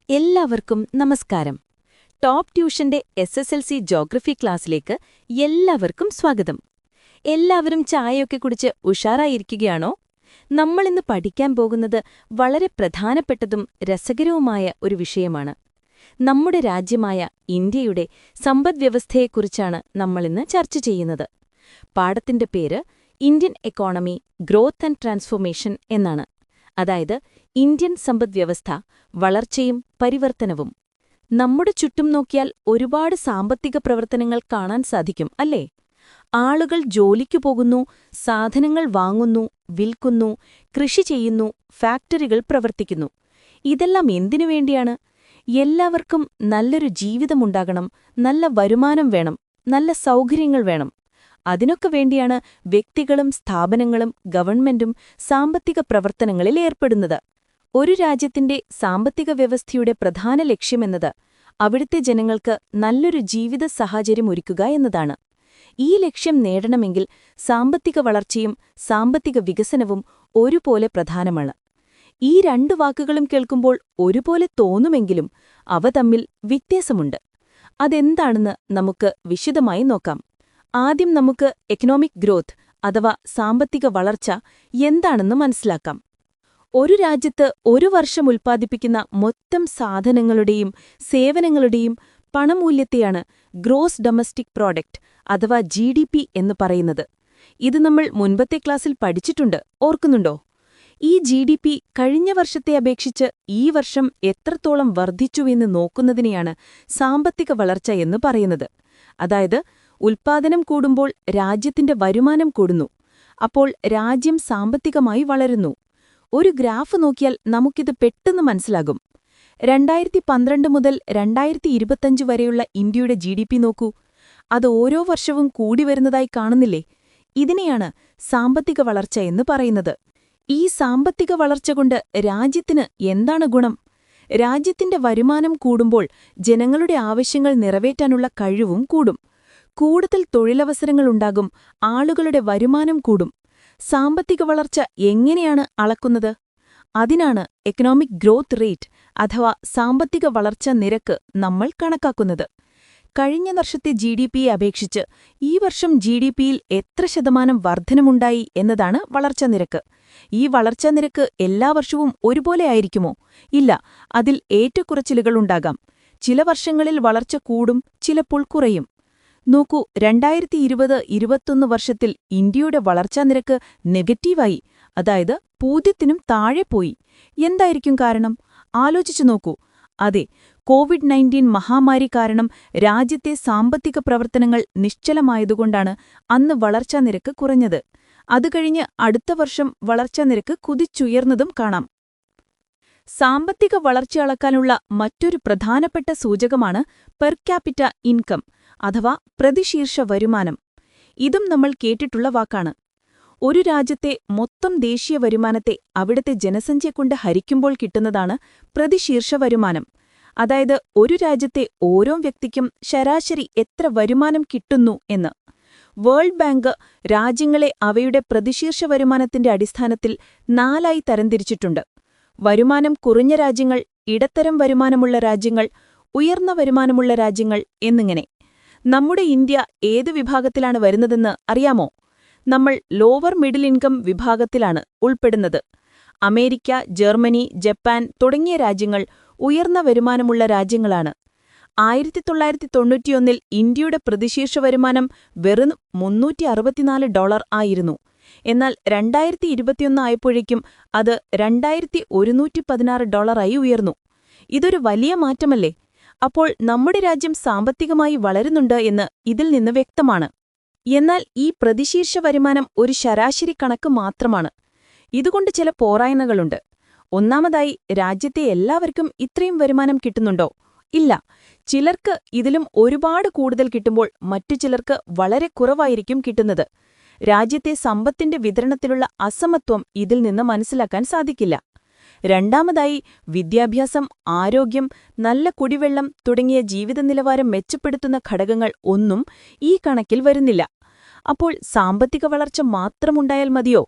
എല്ലാവർക്കും നമസ്കാരം. Top ട്യൂഷന്റെ SSLC geography ക്ലാസ്സിലേക്ക് എല്ലാവർക്കും സ്വാഗതം. എല്ലാവരും ചായയൊക്കെ കുടിച്ച് ഉഷാറായിരിക്കുകയാണോ? നമ്മളിന്ന് പഠിക്കാൻ പോകുന്നത് വളരെ പ്രധാനപ്പെട്ടതും രസകരവുമായ ഒരു വിഷയമാണ്. നമ്മുടെ രാജ്യമായ ഇന്ത്യയുടെ സമ്പദ്വ്യവസ്ഥയെക്കുറിച്ചാണ് നമ്മളിന്ന് ചർച്ച ചെയ്യുന്നത്. പാഠത്തിന്റെ പേര് Indian economy growth and transformation എന്നാണ്. അതായത് ഇന്ത്യൻ സമ്പദ്വ്യവസ്ഥ വളർച്ചയും പരിവർത്തനവും. നമ്മുടെ ചുറ്റും നോക്കിയാൽ ഒരുപാട് സാമ്പത്തിക പ്രവർത്തനങ്ങൾ കാണാൻ സാധിക്കും, അല്ലേ? ആളുകൾ ജോലിക്കു പോകുന്നു, സാധനങ്ങൾ വാങ്ങുന്നു, വിൽക്കുന്നു, കൃഷി ചെയ്യുന്നു, ഫാക്ടറികൾ പ്രവർത്തിക്കുന്നു. ഇതെല്ലാം എന്തിനു വേണ്ടിയാണ്? എല്ലാവർക്കും നല്ലൊരു ജീവിതമുണ്ടാകണം, നല്ല വരുമാനം വേണം, നല്ല സൗകര്യങ്ങൾ വേണം. അതിനൊക്കെ വേണ്ടിയാണ് വ്യക്തികളും സ്ഥാപനങ്ങളും ഗവൺമെന്റും സാമ്പത്തിക പ്രവർത്തനങ്ങളിൽ ഏർപ്പെടുന്നത്. ഒരു രാജ്യത്തിന്റെ സാമ്പത്തിക വ്യവസ്ഥയുടെ പ്രധാന ലക്ഷ്യമെന്നത് അവിടുത്തെ ജനങ്ങൾക്ക് നല്ലൊരു ജീവിത സാഹചര്യം ഒരുക്കുക എന്നതാണ്. ഈ ലക്ഷ്യം നേടണമെങ്കിൽ സാമ്പത്തിക വളർച്ചയും സാമ്പത്തിക വികസനവും ഒരുപോലെ പ്രധാനമാണ്. ഈ രണ്ടു വാക്കുകളും കേൾക്കുമ്പോൾ ഒരുപോലെ തോന്നുമെങ്കിലും അവ തമ്മിൽ വ്യത്യാസമുണ്ട്. അതെന്താണെന്ന് നമുക്ക് വിശദമായി നോക്കാം. ആദ്യം നമുക്ക് എക്കണോമിക് ഗ്രോത്ത് അഥവാ സാമ്പത്തിക വളർച്ച എന്താണെന്ന് മനസ്സിലാക്കാം. ഒരു രാജ്യത്ത് ഒരു വർഷം ഉൽപ്പാദിപ്പിക്കുന്ന മൊത്തം സാധനങ്ങളുടെയും സേവനങ്ങളുടെയും പണമൂല്യത്തെയാണ് ഗ്രോസ് ഡൊമസ്റ്റിക് പ്രോഡക്റ്റ് അഥവാ GDP എന്ന് പറയുന്നത്. ഇത് നമ്മൾ മുൻപത്തെ ക്ലാസ്സിൽ പഠിച്ചിട്ടുണ്ട്, ഓർക്കുന്നുണ്ടോ? ഈ GDP കഴിഞ്ഞ വർഷത്തെ അപേക്ഷിച്ച് ഈ വർഷം എത്രത്തോളം വർദ്ധിച്ചുവെന്ന് നോക്കുന്നതിനെയാണ് സാമ്പത്തിക വളർച്ച എന്ന് പറയുന്നത്. അതായത് ഉൽപ്പാദനം കൂടുമ്പോൾ രാജ്യത്തിന്റെ വരുമാനം കൂടുന്നു. അപ്പോൾ രാജ്യം സാമ്പത്തികമായി വളരുന്നു. ഒരു ഗ്രാഫ് നോക്കിയാൽ നമുക്കിത് പെട്ടെന്ന് മനസ്സിലാകും. 2012 മുതൽ 2025 വരെയുള്ള ഇന്ത്യയുടെ GDP നോക്കൂ. അത് ഓരോ വർഷവും കൂടി വരുന്നതായി കാണുന്നില്ലേ? ഇതിനെയാണ് സാമ്പത്തിക വളർച്ച എന്ന് പറയുന്നത്. ഈ സാമ്പത്തിക വളർച്ച കൊണ്ട് രാജ്യത്തിന് എന്താണ് ഗുണം? രാജ്യത്തിന്റെ വരുമാനം കൂടുമ്പോൾ ജനങ്ങളുടെ ആവശ്യങ്ങൾ നിറവേറ്റാനുള്ള കഴിവും കൂടും. കൂടുതൽ തൊഴിലവസരങ്ങളുണ്ടാകും, ആളുകളുടെ വരുമാനം കൂടും. സാമ്പത്തിക വളർച്ച എങ്ങനെയാണ് അളക്കുന്നത്? അതിനാണ് എക്കണോമിക് ഗ്രോത്ത് റേറ്റ് അഥവാ സാമ്പത്തിക വളർച്ച നിരക്ക് നമ്മൾ കണക്കാക്കുന്നത്. കഴിഞ്ഞ വർഷത്തെ GDPയെ അപേക്ഷിച്ച് ഈ വർഷം GDPയിൽ എത്ര ശതമാനം വർധനമുണ്ടായി എന്നതാണ് വളർച്ചാ നിരക്ക്. ഈ വളർച്ചാ നിരക്ക് എല്ലാ വർഷവും ഒരുപോലെ ആയിരിക്കുമോ? ഇല്ല, അതിൽ ഏറ്റക്കുറച്ചിലുകളുണ്ടാകാം. ചില വർഷങ്ങളിൽ വളർച്ച കൂടും, ചിലപ്പോൾ കുറയും. നോക്കൂ, 2020-21 വർഷത്തിൽ ഇന്ത്യയുടെ വളർച്ചാ നിരക്ക് നെഗറ്റീവായി, അതായത് 0 താഴെ പോയി. എന്തായിരിക്കും കാരണം? ആലോചിച്ചു നോക്കൂ. അതെ, COVID-19 മഹാമാരി കാരണം രാജ്യത്തെ സാമ്പത്തിക പ്രവർത്തനങ്ങൾ നിശ്ചലമായതുകൊണ്ടാണ് അന്ന് വളർച്ചാ നിരക്ക് കുറഞ്ഞത്. അതുകഴിഞ്ഞ് അടുത്ത വർഷം വളർച്ചാ നിരക്ക് കുതിച്ചുയർന്നതും കാണാം. സാമ്പത്തിക വളർച്ച അളക്കാനുള്ള മറ്റൊരു പ്രധാനപ്പെട്ട സൂചകമാണ് പെർ ക്യാപിറ്റ ഇൻകം അഥവാ പ്രതിശീർഷ വരുമാനം. ഇതും നമ്മൾ കേട്ടിട്ടുള്ള വാക്കാണ്. ഒരു രാജ്യത്തെ മൊത്തം ദേശീയ വരുമാനത്തെ അവിടുത്തെ ജനസംഖ്യകൊണ്ട് ഹരിക്കുമ്പോൾ കിട്ടുന്നതാണ് പ്രതിശീർഷ വരുമാനം. അതായത് ഒരു രാജ്യത്തെ ഓരോ വ്യക്തിക്കും ശരാശരി എത്ര വരുമാനം കിട്ടുന്നു എന്ന്. വേൾഡ് ബാങ്ക് രാജ്യങ്ങളെ അവയുടെ പ്രതിശീർഷ വരുമാനത്തിന്റെ അടിസ്ഥാനത്തിൽ 4 തരംതിരിച്ചിട്ടുണ്ട്. വരുമാനം കുറഞ്ഞ രാജ്യങ്ങൾ, ഇടത്തരം വരുമാനമുള്ള രാജ്യങ്ങൾ, ഉയർന്ന വരുമാനമുള്ള രാജ്യങ്ങൾ എന്നിങ്ങനെ. നമ്മുടെ ഇന്ത്യ ഏതു വിഭാഗത്തിലാണ് വരുന്നതെന്ന് അറിയാമോ? നമ്മൾ ലോവർ മിഡിൽ ഇൻകം വിഭാഗത്തിലാണ് ഉൾപ്പെടുന്നത്. അമേരിക്ക, ജർമ്മനി, ജപ്പാൻ തുടങ്ങിയ രാജ്യങ്ങൾ ഉയർന്ന വരുമാനമുള്ള രാജ്യങ്ങളാണ്. 1991-ൽ ഇന്ത്യയുടെ പ്രതിശീർഷ വരുമാനം വെറും $364 ആയിരുന്നു. എന്നാൽ 2021 ആയപ്പോഴേക്കും അത് $2116 ഉയർന്നു. ഇതൊരു വലിയ മാറ്റമല്ലേ? അപ്പോൾ നമ്മുടെ രാജ്യം സാമ്പത്തികമായി വളരുന്നുണ്ട് എന്ന് ഇതിൽ നിന്ന് വ്യക്തമാണ്. എന്നാൽ ഈ പ്രതിശീർഷ വരുമാനം ഒരു ശരാശരി കണക്ക് മാത്രമാണ്. ഇതുകൊണ്ട് ചില പോരായ്മകളുണ്ട്. ഒന്നാമതായി, രാജ്യത്തെ എല്ലാവർക്കും ഇത്രയും വരുമാനം കിട്ടുന്നുണ്ടോ? ഇല്ല. ചിലർക്ക് ഇതിലും ഒരുപാട് കൂടുതൽ കിട്ടുമ്പോൾ മറ്റു ചിലർക്ക് വളരെ കുറവായിരിക്കും കിട്ടുന്നത്. രാജ്യത്തെ സമ്പത്തിന്റെ വിതരണത്തിലുള്ള അസമത്വം ഇതിൽ നിന്ന് മനസ്സിലാക്കാൻ സാധിക്കില്ല. രണ്ടാമതായി, വിദ്യാഭ്യാസം, ആരോഗ്യം, നല്ല കുടിവെള്ളം തുടങ്ങിയ ജീവിത നിലവാരം മെച്ചപ്പെടുത്തുന്ന ഘടകങ്ങൾ ഒന്നും ഈ കണക്കിൽ വരുന്നില്ല. അപ്പോൾ സാമ്പത്തിക വളർച്ച മാത്രമുണ്ടായാൽ മതിയോ?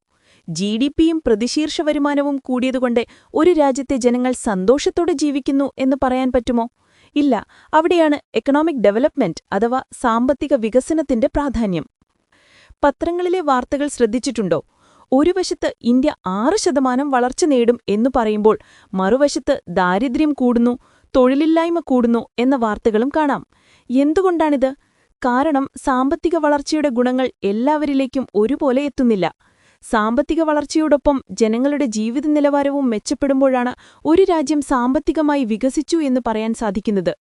GDPയും പ്രതിശീർഷ വരുമാനവും കൂടിയതുകൊണ്ട് ഒരു രാജ്യത്തെ ജനങ്ങൾ സന്തോഷത്തോടെ ജീവിക്കുന്നു എന്ന് പറയാൻ പറ്റുമോ? ഇല്ല. അവിടെയാണ് എക്കണോമിക് ഡെവലപ്മെന്റ് അഥവാ സാമ്പത്തിക വികസനത്തിന്റെ പ്രാധാന്യം. പത്രങ്ങളിലെ വാർത്തകൾ ശ്രദ്ധിച്ചിട്ടുണ്ടോ? ഒരു വശത്ത് ഇന്ത്യ 6% വളർച്ച നേടും എന്നു പറയുമ്പോൾ മറുവശത്ത് ദാരിദ്ര്യം കൂടുന്നു, തൊഴിലില്ലായ്മ കൂടുന്നു എന്ന വാർത്തകളും കാണാം. എന്തുകൊണ്ടാണിത്? കാരണം സാമ്പത്തിക വളർച്ചയുടെ ഗുണങ്ങൾ എല്ലാവരിലേക്കും ഒരുപോലെ എത്തുന്നില്ല. സാമ്പത്തിക വളർച്ചയോടൊപ്പം ജനങ്ങളുടെ ജീവിത നിലവാരവും മെച്ചപ്പെടുമ്പോഴാണ് ഒരു രാജ്യം സാമ്പത്തികമായി വികസിച്ചു എന്ന് പറയാൻ സാധിക്കുന്നത്.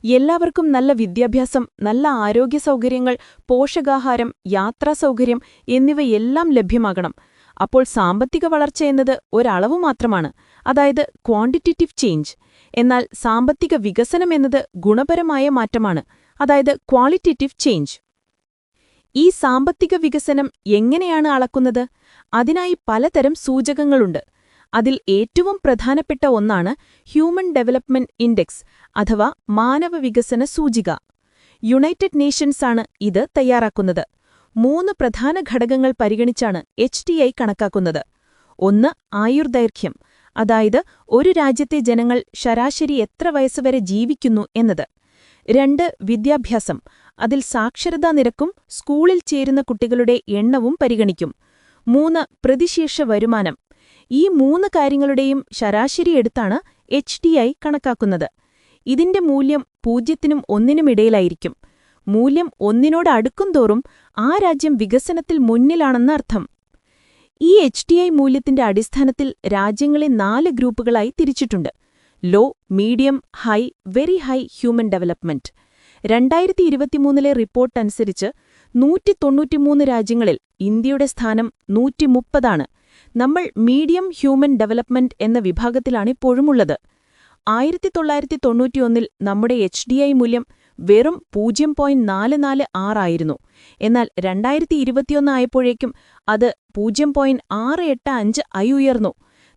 എല്ലാവർക്കും നല്ല വിദ്യാഭ്യാസം, നല്ല ആരോഗ്യ സൗകര്യങ്ങൾ, പോഷകാഹാരം, യാത്രാസൗകര്യം എന്നിവയെല്ലാം ലഭ്യമാകണം. അപ്പോൾ സാമ്പത്തിക വളർച്ച എന്നത് ഒരളവ് മാത്രമാണ്, അതായത് ക്വാണ്ടിറ്റേറ്റീവ് ചേഞ്ച്. എന്നാൽ സാമ്പത്തിക വികസനം എന്നത് ഗുണപരമായ മാറ്റമാണ്, അതായത് ക്വാളിറ്റേറ്റീവ് ചേഞ്ച്. ഈ സാമ്പത്തിക വികസനം എങ്ങനെയാണ് അളക്കുന്നത്? അതിനായി പലതരം സൂചകങ്ങളുണ്ട്. അതിൽ ഏറ്റവും പ്രധാനപ്പെട്ട ഒന്നാണ് ഹ്യൂമൻ ഡെവലപ്മെന്റ് ഇൻഡെക്സ് അഥവാ മാനവ വികസന സൂചിക. യുണൈറ്റഡ് നേഷൻസ് ആണ് ഇത് തയ്യാറാക്കുന്നത്. 3 പ്രധാന ഘടകങ്ങൾ പരിഗണിച്ചാണ് HDI കണക്കാക്കുന്നത്. 1. ആയുർദൈർഘ്യം, അതായത് ഒരു രാജ്യത്തെ ജനങ്ങൾ ശരാശരി എത്ര വയസ്സുവരെ ജീവിക്കുന്നു എന്നത്. 2. വിദ്യാഭ്യാസം, അതിൽ സാക്ഷരതാ നിരക്കും സ്കൂളിൽ ചേരുന്ന കുട്ടികളുടെ എണ്ണവും പരിഗണിക്കും. 3. പ്രതിശീർഷ വരുമാനം. ഈ 3 കാര്യങ്ങളുടെയും ശരാശരി എടുത്താണ് HDI കണക്കാക്കുന്നത്. ഇതിന്റെ മൂല്യം 0-നും 1-നും ഇടയിലായിരിക്കും. മൂല്യം 1-നോട് അടുക്കുംതോറും ആ രാജ്യം വികസനത്തിൽ മുന്നിലാണെന്നർത്ഥം. ഈ HDI മൂല്യത്തിന്റെ അടിസ്ഥാനത്തിൽ രാജ്യങ്ങളെ 4 ഗ്രൂപ്പുകളായി തിരിച്ചിട്ടുണ്ട്: low, medium, high, very high human development. 2023 report അനുസരിച്ച് 193 രാജ്യങ്ങളിൽ ഇന്ത്യയുടെ സ്ഥാനം 130 നമ്മൾ മീഡിയം ഹ്യൂമൻ ഡെവലപ്മെന്റ് എന്ന വിഭാഗത്തിലാണിപ്പോഴുമുള്ളത്. 1991 നമ്മുടെ HDI മൂല്യം വെറും 0.446 ആയിരുന്നു. എന്നാൽ 2021 ആയപ്പോഴേക്കും അത് 0.685 ആയി ഉയർന്നു.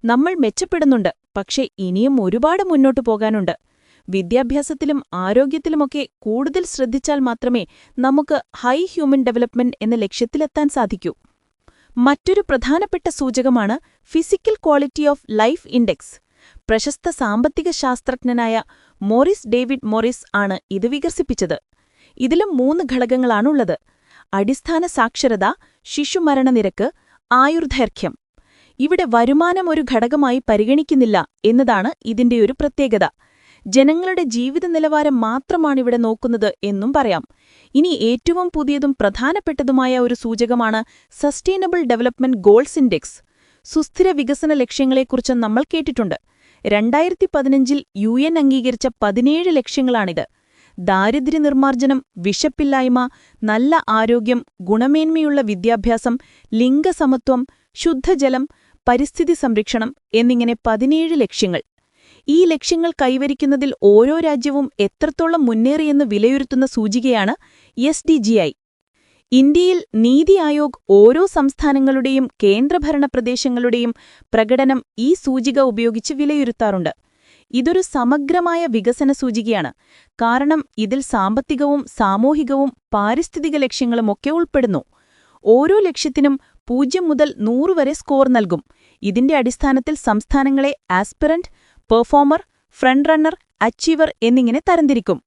നമ്മൾ മെച്ചപ്പെടുന്നുണ്ട്, പക്ഷേ ഇനിയും ഒരുപാട് മുന്നോട്ടു പോകാനുണ്ട്. വിദ്യാഭ്യാസത്തിലും ആരോഗ്യത്തിലുമൊക്കെ കൂടുതൽ ശ്രദ്ധിച്ചാൽ മാത്രമേ നമുക്ക് ഹൈ ഹ്യൂമൻ ഡെവലപ്മെന്റ് എന്ന ലക്ഷ്യത്തിലെത്താൻ സാധിക്കൂ. മറ്റൊരു പ്രധാനപ്പെട്ട സൂചകമാണ് physical quality of life index. പ്രശസ്ത സാമ്പത്തിക ശാസ്ത്രജ്ഞനായ മോറിസ് ഡേവിഡ് മോറിസ് ആണ് ഇത് വികസിപ്പിച്ചത്. ഇതിലും 3 ഘടകങ്ങളാണുള്ളത്: അടിസ്ഥാന സാക്ഷരത, ശിശുമരണനിരക്ക്, ആയുർദൈർഘ്യം. ഇവിടെ വരുമാനം ഒരു ഘടകമായി പരിഗണിക്കുന്നില്ല എന്നതാണ് ഇതിന്റെയൊരു പ്രത്യേകത. ജനങ്ങളുടെ ജീവിത നിലവാരം മാത്രമാണിവിടെ നോക്കുന്നത് എന്നും പറയാം. ഇനി ഏറ്റവും പുതിയതും പ്രധാനപ്പെട്ടതുമായ ഒരു സൂചകമാണ് സസ്റ്റൈനബിൾ ഡെവലപ്മെന്റ് ഗോൾസ് ഇൻഡെക്സ്. സുസ്ഥിര വികസന ലക്ഷ്യങ്ങളെക്കുറിച്ച് നമ്മൾ കേട്ടിട്ടുണ്ട്. 2015 UN അംഗീകരിച്ച 17 ലക്ഷ്യങ്ങളാണിത്. ദാരിദ്ര്യ നിർമ്മാർജ്ജനം, വിശപ്പില്ലായ്മ, നല്ല ആരോഗ്യം, ഗുണമേന്മയുള്ള വിദ്യാഭ്യാസം, ലിംഗസമത്വം, ശുദ്ധജലം, പരിസ്ഥിതി സംരക്ഷണം എന്നിങ്ങനെ 17 ലക്ഷ്യങ്ങൾ. ഈ ലക്ഷ്യങ്ങൾ കൈവരിക്കുന്നതിൽ ഓരോ രാജ്യവും എത്രത്തോളം മുന്നേറിയെന്ന് വിലയിരുത്തുന്ന സൂചികയാണ് SDGI. ഇന്ത്യയിൽ നീതി ആയോഗ് ഓരോ സംസ്ഥാനങ്ങളുടെയും കേന്ദ്രഭരണ പ്രദേശങ്ങളുടെയും പ്രകടനം ഈ സൂചിക ഉപയോഗിച്ച് വിലയിരുത്താറുണ്ട്. ഇതൊരു സമഗ്രമായ വികസന സൂചികയാണ്, കാരണം ഇതിൽ സാമ്പത്തികവും സാമൂഹികവും പാരിസ്ഥിതിക ലക്ഷ്യങ്ങളുമൊക്കെ ഉൾപ്പെടുന്നു. ഓരോ ലക്ഷ്യത്തിനും 0 മുതൽ 100 വരെ സ്കോർ നൽകും. ഇതിന്റെ അടിസ്ഥാനത്തിൽ സംസ്ഥാനങ്ങളെ aspirant, performer, front runner, achiever എന്നിങ്ങനെ തരംതിരിക്കും.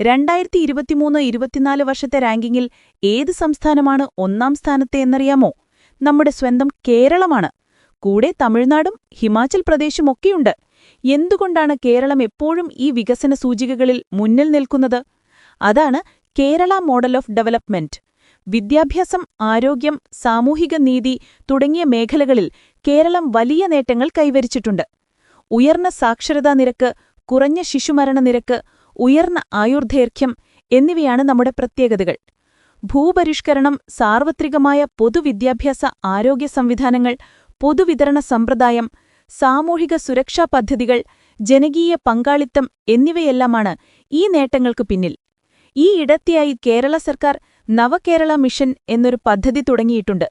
2023-24 വർഷത്തെ റാങ്കിങ്ങിൽ ഏത് സംസ്ഥാനമാണ് 1-ാം സ്ഥാനത്തെ എന്നറിയാമോ? നമ്മുടെ സ്വന്തം കേരളമാണ്. കൂടെ തമിഴ്നാടും ഹിമാചൽ പ്രദേശുമൊക്കെയുണ്ട്. എന്തുകൊണ്ടാണ് കേരളം എപ്പോഴും ഈ വികസന സൂചികകളിൽ മുന്നിൽ നിൽക്കുന്നത്? അതാണ് കേരള മോഡൽ ഓഫ് ഡെവലപ്മെന്റ്. വിദ്യാഭ്യാസം, ആരോഗ്യം, സാമൂഹിക നീതി തുടങ്ങിയ മേഖലകളിൽ കേരളം വലിയ നേട്ടങ്ങൾ കൈവരിച്ചിട്ടുണ്ട്. ഉയർന്ന സാക്ഷരതാ നിരക്ക്, കുറഞ്ഞ ശിശുമരണ നിരക്ക്, ഉയർന്ന ആയുർദൈർഘ്യം എന്നിവയാണ് നമ്മുടെ പ്രത്യേകതകൾ. ഭൂപരിഷ്കരണം, സാർവത്രികമായ പൊതുവിദ്യാഭ്യാസ ആരോഗ്യ സംവിധാനങ്ങൾ, പൊതുവിതരണ സമ്പ്രദായം, സാമൂഹിക സുരക്ഷാ പദ്ധതികൾ, ജനകീയ പങ്കാളിത്തം എന്നിവയെല്ലാമാണ് ഈ നേട്ടങ്ങൾക്ക് പിന്നിൽ. ഈ ഇടത്തെയായി കേരള സർക്കാർ നവകേരള മിഷൻ എന്നൊരു പദ്ധതി തുടങ്ങിയിട്ടുണ്ട്.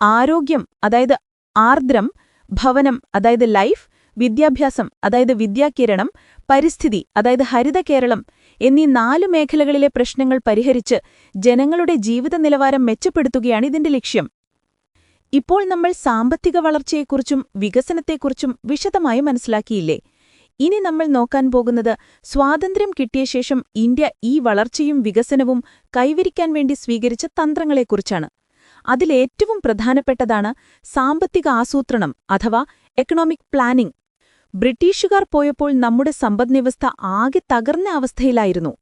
ആരോഗ്യം, അതായത് ആർദ്രം, ഭവനം, അതായത് ലൈഫ്, വിദ്യാഭ്യാസം, അതായത് വിദ്യാകിരണം, പരിസ്ഥിതി, അതായത് ഹരിത കേരളം എന്നീ 4 മേഖലകളിലെ പ്രശ്നങ്ങൾ പരിഹരിച്ച് ജനങ്ങളുടെ ജീവിത നിലവാരം മെച്ചപ്പെടുത്തുകയാണ് ഇതിന്റെ ലക്ഷ്യം. ഇപ്പോൾ നമ്മൾ സാമ്പത്തിക വളർച്ചയെക്കുറിച്ചും വികസനത്തെക്കുറിച്ചും വിശദമായി മനസ്സിലാക്കിയില്ലേ? ഇനി നമ്മൾ നോക്കാൻ പോകുന്നത് സ്വാതന്ത്ര്യം കിട്ടിയ ശേഷം ഇന്ത്യ ഈ വളർച്ചയും വികസനവും കൈവരിക്കാൻ വേണ്ടി സ്വീകരിച്ച തന്ത്രങ്ങളെക്കുറിച്ചാണ്. അതിലേറ്റവും പ്രധാനപ്പെട്ടതാണ് സാമ്പത്തിക ആസൂത്രണം അഥവാ എക്കണോമിക് പ്ലാനിംഗ്. ബ്രിട്ടീഷുകാർ പോയപ്പോൾ നമ്മുടെ സമ്പദ്വ്യവസ്ഥ ആകെ തകർന്ന അവസ്ഥയിലായിരുന്നു.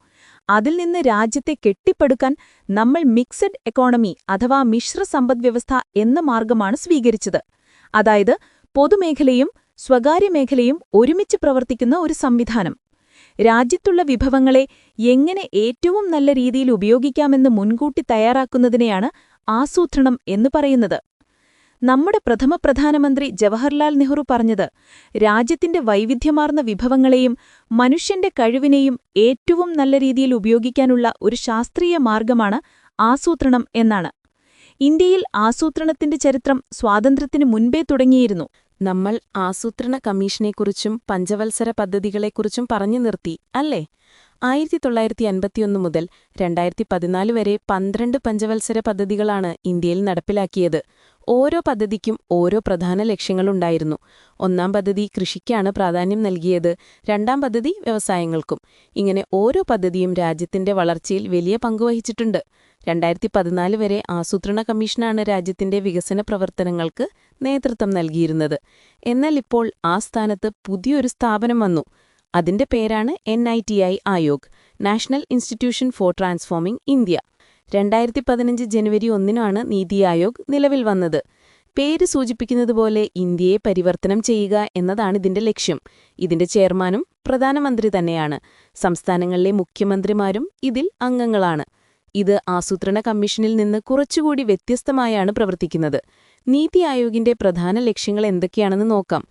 അതിൽ നിന്ന് രാജ്യത്തെ കെട്ടിപ്പടുക്കാൻ നമ്മൾ മിക്സഡ് എക്കോണമി അഥവാ മിശ്ര സമ്പദ്വ്യവസ്ഥ എന്ന മാർഗമാണ് സ്വീകരിച്ചത്. അതായത് പൊതുമേഖലയും സ്വകാര്യമേഖലയും ഒരുമിച്ച് പ്രവർത്തിക്കുന്ന ഒരു സംവിധാനം. രാജ്യത്തുള്ള വിഭവങ്ങളെ എങ്ങനെ ഏറ്റവും നല്ല രീതിയിൽ ഉപയോഗിക്കാമെന്ന് മുൻകൂട്ടി തയ്യാറാക്കുന്നതിനെയാണ് ആസൂത്രണം എന്നു പറയുന്നത്. നമ്മുടെ പ്രഥമ പ്രധാനമന്ത്രി ജവഹർലാൽ നെഹ്റു പറഞ്ഞത്, രാജ്യത്തിന്റെ വൈവിധ്യമാർന്ന വിഭവങ്ങളെയും മനുഷ്യന്റെ കഴിവിനെയും ഏറ്റവും നല്ല രീതിയിൽ ഉപയോഗിക്കാനുള്ള ഒരു ശാസ്ത്രീയ മാർഗമാണ് ആസൂത്രണം എന്നാണ്. ഇന്ത്യയിൽ ആസൂത്രണത്തിന്റെ ചരിത്രം സ്വാതന്ത്ര്യത്തിനു മുൻപേ തുടങ്ങിയിരുന്നു. നമ്മൾ ആസൂത്രണ കമ്മീഷനെക്കുറിച്ചും പഞ്ചവത്സര പദ്ധതികളെക്കുറിച്ചും പറഞ്ഞു നിർത്തി, അല്ലേ? 1951 മുതൽ 2014 വരെ 12 പഞ്ചവത്സര പദ്ധതികളാണ് ഇന്ത്യയിൽ നടപ്പിലാക്കിയത്. ഓരോ പദ്ധതിക്കും ഓരോ പ്രധാന ലക്ഷ്യങ്ങളുണ്ടായിരുന്നു. ഒന്നാം പദ്ധതി കൃഷിക്കാണ് പ്രാധാന്യം നൽകിയത്, രണ്ടാം പദ്ധതി വ്യവസായങ്ങൾക്കും. ഇങ്ങനെ ഓരോ പദ്ധതിയും രാജ്യത്തിന്റെ വളർച്ചയിൽ വലിയ പങ്കുവഹിച്ചിട്ടുണ്ട്. 2014 വരെ ആസൂത്രണ കമ്മീഷനാണ് രാജ്യത്തിന്റെ വികസന പ്രവർത്തനങ്ങൾക്ക് നേതൃത്വം നൽകിയിരുന്നത്. എന്നാൽ ഇപ്പോൾ ആ സ്ഥാനത്ത് പുതിയൊരു സ്ഥാപനം വന്നു. അതിന്റെ പേരാണ് NITI Aayog, national institution for transforming India. 2015 ജനുവരി 1-നാണ് നീതി ആയോഗ് നിലവിൽ വന്നത്. പേര് സൂചിപ്പിക്കുന്നതുപോലെ ഇന്ത്യയെ പരിവർത്തനം ചെയ്യുക എന്നതാണിതിന്റെ ലക്ഷ്യം. ഇതിന്റെ ചെയർമാനും പ്രധാനമന്ത്രി തന്നെയാണ്. സംസ്ഥാനങ്ങളിലെ മുഖ്യമന്ത്രിമാരും ഇതിൽ അംഗങ്ങളാണ്. ഇത് ആസൂത്രണ കമ്മീഷനിൽ നിന്ന് കുറച്ചുകൂടി വ്യത്യസ്തമായാണ് പ്രവർത്തിക്കുന്നത്. നീതി ആയോഗിന്റെ പ്രധാന ലക്ഷ്യങ്ങൾ എന്തൊക്കെയാണെന്ന് നോക്കാം.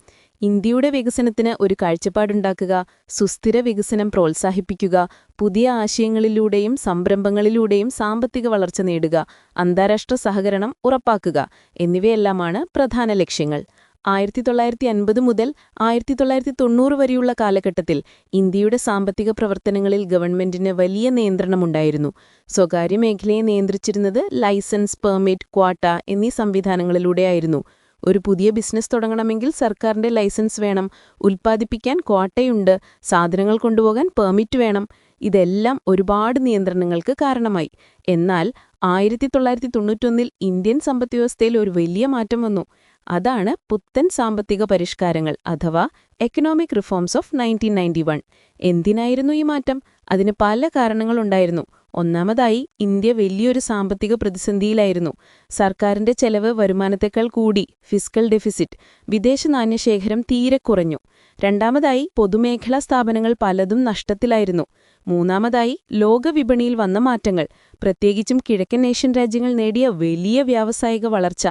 ഇന്ത്യയുടെ വികസനത്തിന് ഒരു കാഴ്ചപ്പാടുണ്ടാക്കുക, സുസ്ഥിര വികസനം പ്രോത്സാഹിപ്പിക്കുക, പുതിയ ആശയങ്ങളിലൂടെയും സംരംഭങ്ങളിലൂടെയും സാമ്പത്തിക വളർച്ച നേടുക, അന്താരാഷ്ട്ര സഹകരണം ഉറപ്പാക്കുക എന്നിവയെല്ലാമാണ് പ്രധാന ലക്ഷ്യങ്ങൾ. 1950 മുതൽ 1990 വരെയുള്ള കാലഘട്ടത്തിൽ ഇന്ത്യയുടെ സാമ്പത്തിക പ്രവർത്തനങ്ങളിൽ ഗവൺമെന്റിന് വലിയ നിയന്ത്രണമുണ്ടായിരുന്നു. സ്വകാര്യ മേഖലയെ നിയന്ത്രിച്ചിരുന്നത് ലൈസൻസ്, പെർമിറ്റ്, ക്വാട്ട എന്നീ സംവിധാനങ്ങളിലൂടെയായിരുന്നു. ഒരു പുതിയ ബിസിനസ് തുടങ്ങണമെങ്കിൽ സർക്കാരിന്റെ ലൈസൻസ് വേണം, ഉൽപ്പാദിപ്പിക്കാൻ ക്വാട്ടയുണ്ട്, സാധനങ്ങൾ കൊണ്ടുപോകാൻ പെർമിറ്റ് വേണം. ഇതെല്ലാം ഒരുപാട് നിയന്ത്രണങ്ങൾക്ക് കാരണമായി. എന്നാൽ 1991-ൽ ഇന്ത്യൻ സമ്പദ്വ്യവസ്ഥയിൽ ഒരു വലിയ മാറ്റം വന്നു. അതാണ് പുത്തൻ സാമ്പത്തിക പരിഷ്കാരങ്ങൾ അഥവാ എക്കണോമിക് റിഫോംസ് ഓഫ് 1991. എന്തിനായിരുന്നു ഈ മാറ്റം? അതിന് പല കാരണങ്ങളുണ്ടായിരുന്നു. ഒന്നാമതായി, ഇന്ത്യ വലിയൊരു സാമ്പത്തിക പ്രതിസന്ധിയിലായിരുന്നു. സർക്കാരിന്റെ ചെലവ് വരുമാനത്തേക്കാൾ കൂടി, ഫിസ്ക്കൽ ഡെഫിസിറ്റ്, വിദേശ നാണ്യശേഖരം തീരെ കുറഞ്ഞു. രണ്ടാമതായി, പൊതുമേഖലാ സ്ഥാപനങ്ങൾ പലതും നഷ്ടത്തിലായിരുന്നു. മൂന്നാമതായി, ലോകവിപണിയിൽ വന്ന മാറ്റങ്ങൾ, പ്രത്യേകിച്ചും കിഴക്കൻ ഏഷ്യൻ രാജ്യങ്ങൾ നേടിയ വലിയ വ്യാവസായിക വളർച്ച.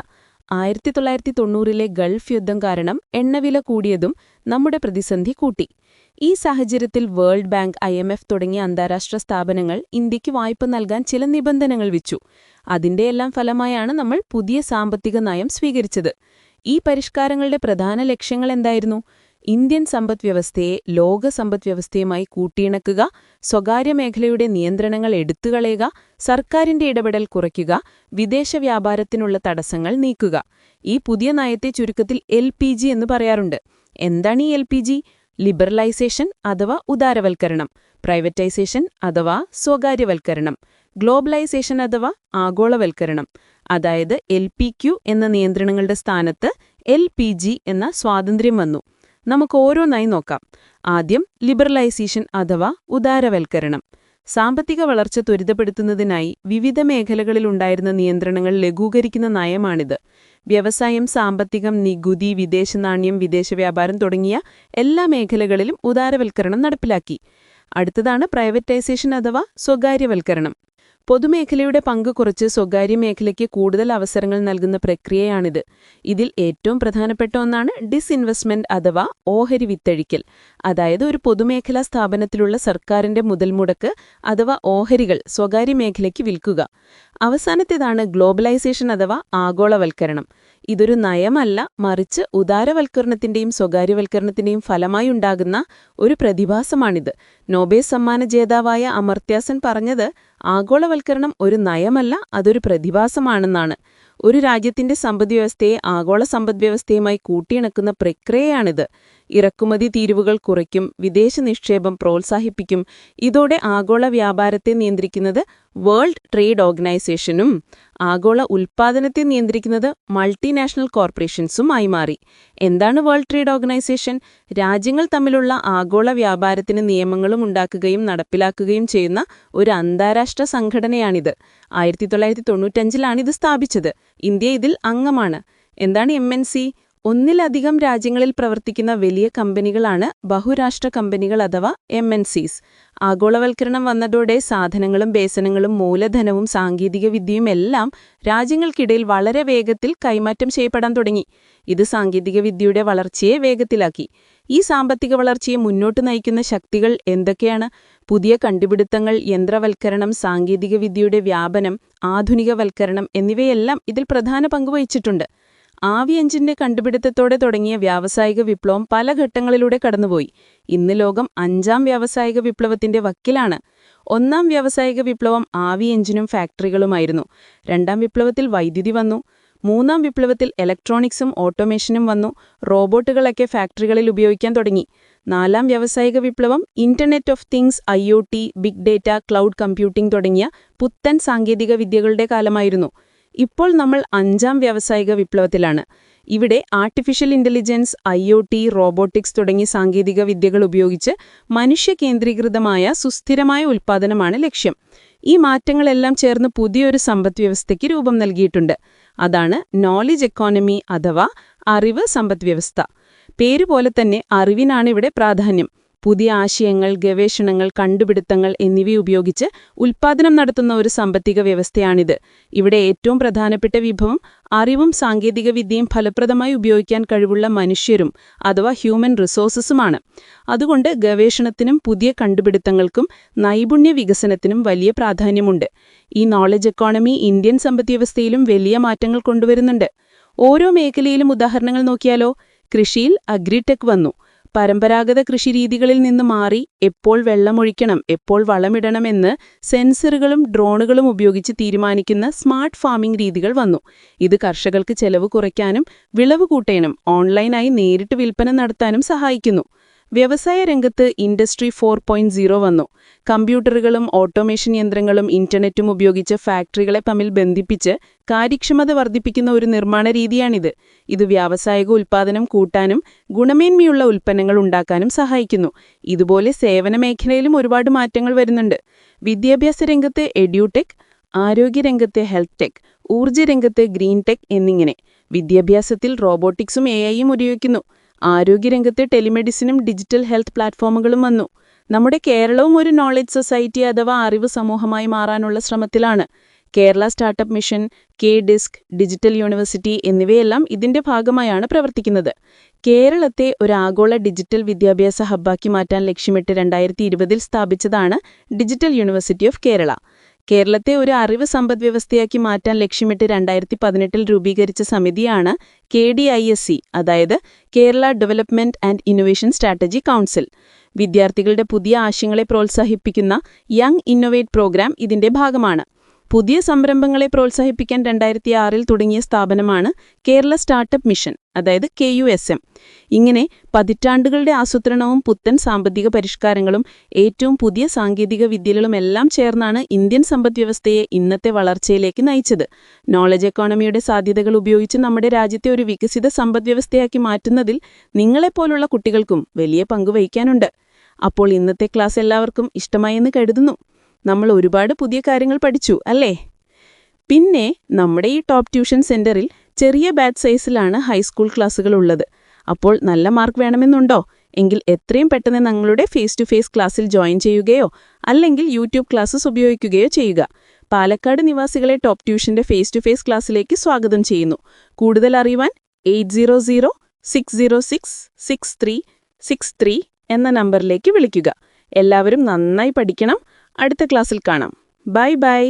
1990-ലെ ഗൾഫ് യുദ്ധം കാരണം എണ്ണവില കൂടിയതും നമ്മുടെ പ്രതിസന്ധി കൂട്ടി. ഈ സാഹചര്യത്തിൽ വേൾഡ് ബാങ്ക്, IMF തുടങ്ങിയ അന്താരാഷ്ട്ര സ്ഥാപനങ്ങൾ ഇന്ത്യക്ക് വായ്പ നൽകാൻ ചില നിബന്ധനകൾ വിച്ചു. അതിന്റെയെല്ലാം ഫലമായാണ് നമ്മൾ പുതിയ സാമ്പത്തിക നയം സ്വീകരിച്ചത്. ഈ പരിഷ്കാരങ്ങളുടെ പ്രധാന ലക്ഷ്യങ്ങൾ എന്തായിരുന്നു? ഇന്ത്യൻ സമ്പദ്വ്യവസ്ഥയെ ലോക സമ്പദ്വ്യവസ്ഥയുമായി കൂട്ടിയിണക്കുക, സ്വകാര്യ മേഖലയുടെ നിയന്ത്രണങ്ങൾ എടുത്തുകളയുക, സർക്കാരിന്റെ ഇടപെടൽ കുറയ്ക്കുക, വിദേശ വ്യാപാരത്തിനുള്ള തടസ്സങ്ങൾ നീക്കുക. ഈ പുതിയ നയത്തെ ചുരുക്കത്തിൽ LPG എന്ന് പറയാറുണ്ട്. എന്താണ് ഈ LPG? ലിബറലൈസേഷൻ അഥവാ ഉദാരവൽക്കരണം, പ്രൈവറ്റൈസേഷൻ അഥവാ സ്വകാര്യവൽക്കരണം, ഗ്ലോബലൈസേഷൻ അഥവാ ആഗോളവൽക്കരണം. അതായത് LPQ എന്ന നിയന്ത്രണങ്ങളുടെ സ്ഥാനത്ത് LPG എന്ന സ്വാതന്ത്ര്യം വന്നു. നമുക്ക് ഓരോന്നായി നോക്കാം. ആദ്യം ലിബറലൈസേഷൻ അഥവാ ഉദാരവൽക്കരണം. സാമ്പത്തിക വളർച്ച ത്വരിതപ്പെടുത്തുന്നതിനായി വിവിധ മേഖലകളിലുണ്ടായിരുന്ന നിയന്ത്രണങ്ങൾ ലഘൂകരിക്കുന്ന നയമാണിത്. വ്യവസായം, സാമ്പത്തികം, നികുതി, വിദേശ നാണ്യം, വിദേശ വ്യാപാരം തുടങ്ങിയ എല്ലാ മേഖലകളിലും ഉദാരവൽക്കരണം നടപ്പിലാക്കി. അടുത്തതാണ് പ്രൈവറ്റൈസേഷൻ അഥവാ സ്വകാര്യവൽക്കരണം. പൊതുമേഖലയുടെ പങ്ക് കുറച്ച് സ്വകാര്യ മേഖലയ്ക്ക് കൂടുതൽ അവസരങ്ങൾ നൽകുന്ന പ്രക്രിയയാണിത്. ഇതിൽ ഏറ്റവും പ്രധാനപ്പെട്ട ഒന്നാണ് ഡിസ്ഇൻവെസ്റ്റ്മെന്റ് അഥവാ ഓഹരി വിറ്റഴിക്കൽ. അതായത് ഒരു പൊതുമേഖലാ സ്ഥാപനത്തിലുള്ള സർക്കാരിന്റെ മുതൽമുടക്ക് അഥവാ ഓഹരികൾ സ്വകാര്യ മേഖലയ്ക്ക് വിൽക്കുക. അവസാനത്തേതാണ് ഗ്ലോബലൈസേഷൻ അഥവാ ആഗോളവൽക്കരണം. ഇതൊരു നയമല്ല, മറിച്ച് ഉദാരവൽക്കരണത്തിന്റെയും സ്വകാര്യവൽക്കരണത്തിന്റെയും ഫലമായി ഉണ്ടാകുന്ന ഒരു പ്രതിഭാസമാണിത്. നോബേൽ സമ്മാന ജേതാവായ അമർത്യ സെൻ പറഞ്ഞത്, ആഗോളവൽക്കരണം ഒരു നയമല്ല, അതൊരു പ്രതിഭാസമാണെന്നാണ്. ഒരു രാജ്യത്തിന്റെ സമ്പദ്വ്യവസ്ഥയെ ആഗോള സമ്പദ്വ്യവസ്ഥയുമായി കൂട്ടിയിണക്കുന്ന പ്രക്രിയയാണിത്. ഇറക്കുമതി തീരുവകൾ കുറയ്ക്കും, വിദേശ നിക്ഷേപം പ്രോത്സാഹിപ്പിക്കും. ഇതോടെ ആഗോള വ്യാപാരത്തെ നിയന്ത്രിക്കുന്നത് വേൾഡ് ട്രേഡ് ഓർഗനൈസേഷനും ആഗോള ഉൽപ്പാദനത്തെ നിയന്ത്രിക്കുന്നത് മൾട്ടിനാഷണൽ കോർപ്പറേഷൻസുമായി മാറി. എന്താണ് വേൾഡ് ട്രേഡ് ഓർഗനൈസേഷൻ? രാജ്യങ്ങൾ തമ്മിലുള്ള ആഗോള വ്യാപാരത്തിന് നിയമങ്ങളും ഉണ്ടാക്കുകയും നടപ്പിലാക്കുകയും ചെയ്യുന്ന ഒരു അന്താരാഷ്ട്ര സംഘടനയാണിത്. 1995 ഇത് സ്ഥാപിച്ചത്. ഇന്ത്യ ഇതിൽ അംഗമാണ്. എന്താണ് MNC? ഒന്നിലധികം രാജ്യങ്ങളിൽ പ്രവർത്തിക്കുന്ന വലിയ കമ്പനികളാണ് ബഹുരാഷ്ട്ര കമ്പനികൾ അഥവാ MNCs. ആഗോളവൽക്കരണം വന്നതോടെ സാധനങ്ങളും വേതനങ്ങളും മൂലധനവും സാങ്കേതികവിദ്യയും എല്ലാം രാജ്യങ്ങൾക്കിടയിൽ വളരെ വേഗത്തിൽ കൈമാറ്റം ചെയ്യപ്പെടാൻ തുടങ്ങി. ഇത് സാങ്കേതികവിദ്യയുടെ വളർച്ചയെ വേഗത്തിലാക്കി. ഈ സാമ്പത്തിക വളർച്ചയെ മുന്നോട്ട് നയിക്കുന്ന ശക്തികൾ എന്തൊക്കെയാണ്? പുതിയ കണ്ടുപിടുത്തങ്ങൾ, യന്ത്രവൽക്കരണം, സാങ്കേതികവിദ്യയുടെ വ്യാപനം, ആധുനികവൽക്കരണം എന്നിവയെല്ലാം ഇതിൽ പ്രധാന പങ്കുവഹിച്ചിട്ടുണ്ട്. ആവി എഞ്ചിന്റെ കണ്ടുപിടുത്തത്തോടെ തുടങ്ങിയ വ്യാവസായിക വിപ്ലവം പല ഘട്ടങ്ങളിലൂടെ കടന്നുപോയി. ഇന്ന് ലോകം 5ാം വ്യാവസായിക വിപ്ലവത്തിന്റെ വക്കിലാണ്. 1ാം വ്യാവസായിക വിപ്ലവം ആവി എഞ്ചിനും ഫാക്ടറികളുമായിരുന്നു. 2ാം വിപ്ലവത്തിൽ വൈദ്യുതി വന്നു. 3ാം വിപ്ലവത്തിൽ ഇലക്ട്രോണിക്സും ഓട്ടോമേഷനും വന്നു. റോബോട്ടുകളൊക്കെ ഫാക്ടറികളിൽ ഉപയോഗിക്കാൻ തുടങ്ങി. 4ാം വ്യാവസായിക വിപ്ലവം internet of things, IoT, big data, cloud computing തുടങ്ങിയ പുത്തൻ സാങ്കേതിക വിദ്യകളുടെ കാലമായിരുന്നു. ഇപ്പോൾ നമ്മൾ 5ാം വ്യാവസായിക വിപ്ലവത്തിലാണ്. ഇവിടെ ആർട്ടിഫിഷ്യൽ ഇന്റലിജൻസ്, IoT, റോബോട്ടിക്സ് തുടങ്ങിയ സാങ്കേതിക വിദ്യകൾ ഉപയോഗിച്ച് മനുഷ്യകേന്ദ്രീകൃതമായ സുസ്ഥിരമായ ഉൽപ്പാദനമാണ് ലക്ഷ്യം. ഈ മാറ്റങ്ങളെല്ലാം ചേർന്ന് പുതിയൊരു സമ്പദ്വ്യവസ്ഥയ്ക്ക് രൂപം നൽകിയിട്ടുണ്ട്. അതാണ് നോളജ് എക്കോണമി അഥവാ അറിവ് സമ്പദ്വ്യവസ്ഥ. പേരുപോലെ തന്നെ അറിവിനാണ് ഇവിടെ പ്രാധാന്യം. പുതിയ ആശയങ്ങൾ, ഗവേഷണങ്ങൾ, കണ്ടുപിടുത്തങ്ങൾ എന്നിവയുപയോഗിച്ച് ഉൽപ്പാദനം നടത്തുന്ന ഒരു സാമ്പത്തിക വ്യവസ്ഥയാണിത്. ഇവിടെ ഏറ്റവും പ്രധാനപ്പെട്ട വിഭവം അറിവും സാങ്കേതികവിദ്യയും ഫലപ്രദമായി ഉപയോഗിക്കാൻ കഴിവുള്ള മനുഷ്യരും അഥവാ ഹ്യൂമൻ റിസോഴ്സസുമാണ്. അതുകൊണ്ട് ഗവേഷണത്തിനും പുതിയ കണ്ടുപിടുത്തങ്ങൾക്കും നൈപുണ്യ വികസനത്തിനും വലിയ പ്രാധാന്യമുണ്ട്. ഈ നോളജ് എക്കോണമി ഇന്ത്യൻ സമ്പദ്വ്യവസ്ഥയിലും വലിയ മാറ്റങ്ങൾ കൊണ്ടുവരുന്നുണ്ട്. ഓരോ മേഖലയിലും ഉദാഹരണങ്ങൾ നോക്കിയാലോ? കൃഷിയിൽ അഗ്രിടെക് വന്നു. പരമ്പരാഗത കൃഷിരീതികളിൽ നിന്ന് മാറി എപ്പോൾ വെള്ളമൊഴിക്കണം, എപ്പോൾ വളമിടണമെന്ന് സെൻസറുകളും ഡ്രോണുകളും ഉപയോഗിച്ച് തീരുമാനിക്കുന്ന സ്മാർട്ട് ഫാമിംഗ് രീതികൾ വന്നു. ഇത് കർഷകർക്ക് ചെലവ് കുറയ്ക്കാനും വിളവ് കൂട്ടാനും ഓൺലൈനായി നേരിട്ട് വിൽപ്പന നടത്താനും സഹായിക്കുന്നു. വ്യവസായ രംഗത്ത് ഇൻഡസ്ട്രി 4.0 വന്നു. കമ്പ്യൂട്ടറുകളും ഓട്ടോമേഷൻ യന്ത്രങ്ങളും ഇന്റർനെറ്റും ഉപയോഗിച്ച് ഫാക്ടറികളെ തമ്മിൽ ബന്ധിപ്പിച്ച് കാര്യക്ഷമത വർദ്ധിപ്പിക്കുന്ന ഒരു നിർമ്മാണ രീതിയാണിത്. ഇത് വ്യാവസായിക ഉൽപ്പാദനം കൂട്ടാനും ഗുണമേന്മയുള്ള ഉൽപ്പന്നങ്ങൾ ഉണ്ടാക്കാനും സഹായിക്കുന്നു. ഇതുപോലെ സേവന മേഖലയിലും ഒരുപാട് മാറ്റങ്ങൾ വരുന്നുണ്ട്. വിദ്യാഭ്യാസ രംഗത്ത് എഡ്യൂടെക്, ആരോഗ്യരംഗത്ത് ഹെൽത്ത് ടെക്, ഊർജ്ജരംഗത്ത് ഗ്രീൻ ടെക് എന്നിങ്ങനെ. വിദ്യാഭ്യാസത്തിൽ റോബോട്ടിക്സും AI ഉപയോഗിക്കുന്നു. ആരോഗ്യരംഗത്ത് ടെലിമെഡിസിനും ഡിജിറ്റൽ ഹെൽത്ത് പ്ലാറ്റ്ഫോമുകളും വന്നു. നമ്മുടെ കേരളവും ഒരു നോളജ് സൊസൈറ്റി അഥവാ അറിവ് സമൂഹമായി മാറാനുള്ള ശ്രമത്തിലാണ്. Kerala startup mission, KDISC, digital university എന്നിവയെല്ലാം ഇതിന്റെ ഭാഗമായാണ് പ്രവർത്തിക്കുന്നത്. കേരളത്തെ ഒരു ആഗോള ഡിജിറ്റൽ വിദ്യാഭ്യാസ ഹബ്ബാക്കി മാറ്റാൻ ലക്ഷ്യമിട്ട് 2020 സ്ഥാപിച്ചതാണ് ഡിജിറ്റൽ യൂണിവേഴ്സിറ്റി ഓഫ് കേരള. കേരളത്തെ ഒരു അറിവ് സമ്പദ്വ്യവസ്ഥയാക്കി മാറ്റാൻ ലക്ഷ്യമിട്ട് 2018 രൂപീകരിച്ച സമിതിയാണ് KDISC, അതായത് Kerala development and innovation strategy council. വിദ്യാർത്ഥികളുടെ പുതിയ ആശയങ്ങളെ പ്രോത്സാഹിപ്പിക്കുന്ന യങ് ഇന്നൊവേറ്റ് പ്രോഗ്രാം ഇതിന്റെ ഭാഗമാണ്. പുതിയ സംരംഭങ്ങളെ പ്രോത്സാഹിപ്പിക്കാൻ 2006 തുടങ്ങിയ സ്ഥാപനമാണ് കേരള സ്റ്റാർട്ടപ്പ് മിഷൻ, അതായത് KUSM. ഇങ്ങനെ പതിറ്റാണ്ടുകളുടെ ആസൂത്രണവും പുത്തൻ സാമ്പത്തിക പരിഷ്കാരങ്ങളും ഏറ്റവും പുതിയ സാങ്കേതിക വിദ്യകളുമെല്ലാം ചേർന്നാണ് ഇന്ത്യൻ സമ്പദ്വ്യവസ്ഥയെ ഇന്നത്തെ വളർച്ചയിലേക്ക് നയിച്ചത്. നോളജ് എക്കോണമിയുടെ സാധ്യതകൾ ഉപയോഗിച്ച് നമ്മുടെ രാജ്യത്തെ ഒരു വികസിത സമ്പദ്വ്യവസ്ഥയാക്കി മാറ്റുന്നതിൽ നിങ്ങളെപ്പോലുള്ള കുട്ടികൾക്കും വലിയ പങ്ക് വഹിക്കാനുണ്ട്. അപ്പോൾ ഇന്നത്തെ ക്ലാസ് എല്ലാവർക്കും ഇഷ്ടമായെന്ന് കരുതുന്നു. നമ്മൾ ഒരുപാട് പുതിയ കാര്യങ്ങൾ പഠിച്ചു അല്ലേ? പിന്നെ നമ്മുടെ ഈ ടോപ്പ് ട്യൂഷൻ സെന്ററിൽ ചെറിയ ബാച്ച് സൈസിലാണ് ഹൈസ്കൂൾ ക്ലാസ്സുകൾ ഉള്ളത്. അപ്പോൾ നല്ല മാർക്ക് വേണമെന്നുണ്ടോ? എങ്കിൽ എത്രയും പെട്ടെന്ന് ഞങ്ങളുടെ ഫേസ് ടു ഫേസ് ക്ലാസ്സിൽ ജോയിൻ ചെയ്യുകയോ അല്ലെങ്കിൽ യൂട്യൂബ് ക്ലാസ്സസ് ഉപയോഗിക്കുകയോ ചെയ്യുക. പാലക്കാട് നിവാസികളെ ടോപ്പ് ട്യൂഷന്റെ ഫേസ് ടു ഫേസ് ക്ലാസ്സിലേക്ക് സ്വാഗതം ചെയ്യുന്നു. കൂടുതൽ അറിയുവാൻ 800-606-6363 എന്ന നമ്പറിലേക്ക് വിളിക്കുക. എല്ലാവരും നന്നായി പഠിക്കണം. അടുത്ത ക്ലാസ്സിൽ കാണാം. Bye bye.